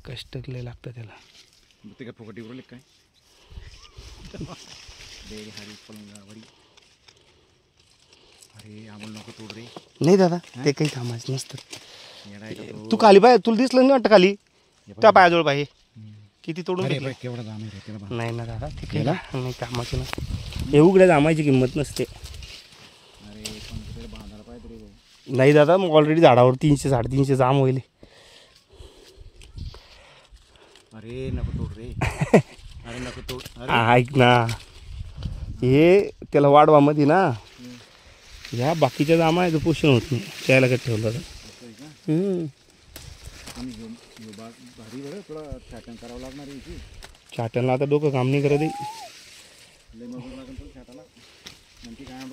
कष्ट लय लागतं त्याला. ते काय फुकटी उरले काय बेडी हरी पलंगावरी. अरे आम्हाला नको तोड रे. नाही दादा ते काही कामाचं नसतं. तू खाली पाय, तुला दिसलं नाही वाटतं खाली त्या पायाजवळ पाहिजे किती तोडून केवढा जाम आहे रे त्याला. नाही ना दादा ते काही नाही कामाचं नसतं. हे उघड्या जामायची किंमत नसते. अरे पण तिकडे बांधायला पाहिजे रे. नाही दादा मग ऑलरेडी झाडावर 300 350 जाम होईल. अरे नको तोड रे. अरे नको तोड. ऐक ना हे त्याला वाढवा मध्ये ना ह्या बाकीच्या जामा आहे पोषण होत नाही त्याला काय ठेवलं तर. भारी बरं थोडा छाटण करावं लागणार आहे. छाटणला आता डोकं काम नाही करत. लय मजूर लागेल तर छाटाला. नक्की काय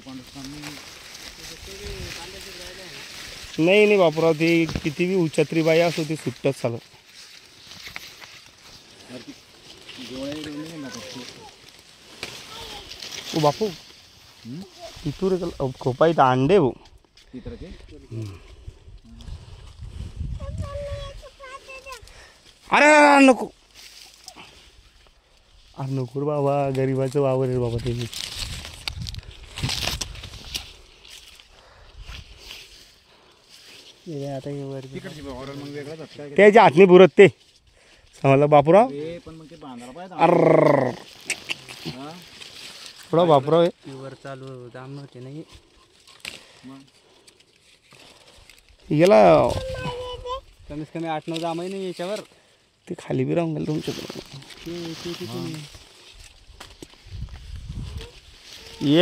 नाही बापराव ते किती बी उच्चत्री बाई असो ते सुट्टच चालत. ओ बापू तिथू रे खोपा इथं अंडे भाऊ. अरे नको अरे नको रे बाबा गरीबाचं वावर आहे बाबा. त्याच्या हातनी पुरत ते समजलं बापूराव. अर थोडा बापूराव आहे चालू दाम नव्हते नाही गेला कमीत कमी 8-9 जाम आहे नाही याच्यावर. ते खाली बी राहून गेलं तुमच्याकडे.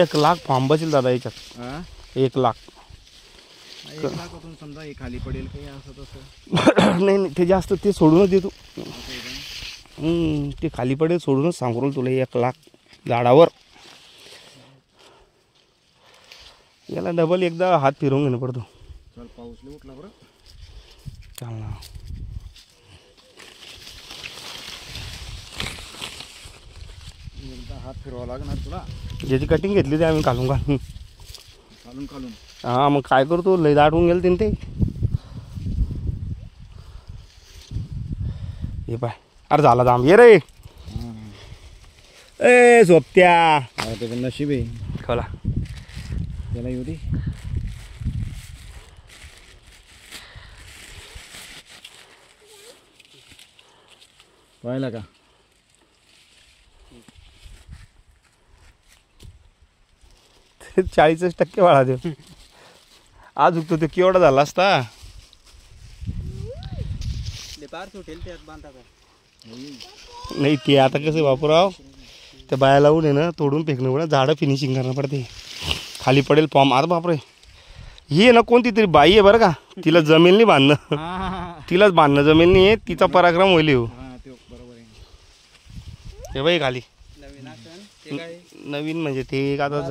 1 लाख फॉर्म बसेल दादा याच्यात. 1 लाख समजा हे खाली पडेल काही असं तसं. नाही ते जास्त ते सोडूनच देतो. ते खाली पडेल सोडूनच सांगू तुला. 1 लाख झाडावर. याला डबल एकदा हात फिरवून घेणं पडतो. चल पाऊस लय उठला बरं. चाल ना एकदा हात फिरवावा लागणार तुला. ज्याची कटिंग घेतली ते आम्ही घालून घालून घालून घालून. हा मग काय करतो लय दाटून गेलं ते. हे पाय अरे झाला जाम ये रे. ए झोपत्या त्याचं नशीब आहे. खोला त्याला येऊ दे. पाहिला का 40% वाळा देऊ. आज उगतो ते केवढा झाला असता. नाही ते आता कसं बापूराव त्या बाया लावून आहे ना तोडून फेकणं पुढे झाडं फिनिशिंग करणं पडते. खाली पडेल फॉर्म. आता बापरे ही ना कोणती तरी बाई आहे बरं का. तिला जमेल नाही बांधणं. तिलाच बांधणं जमेल नाही आहे. तिचा पराक्रम होईल. हे बाई खाली नवीन म्हणजे ते आता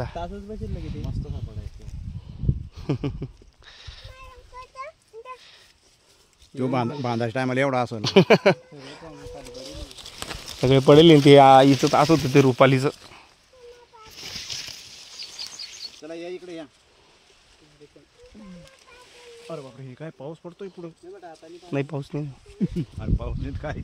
जो बांधायच्या टायमाला एवढा असेल. सगळे पडेल ते इथं असं होतं ते रुपालीचं. चला या इकडे या. अरे बापरे हे काय पाऊस पडतोय पुढं. नाही पाऊस नाही. अरे पाऊस नाही काय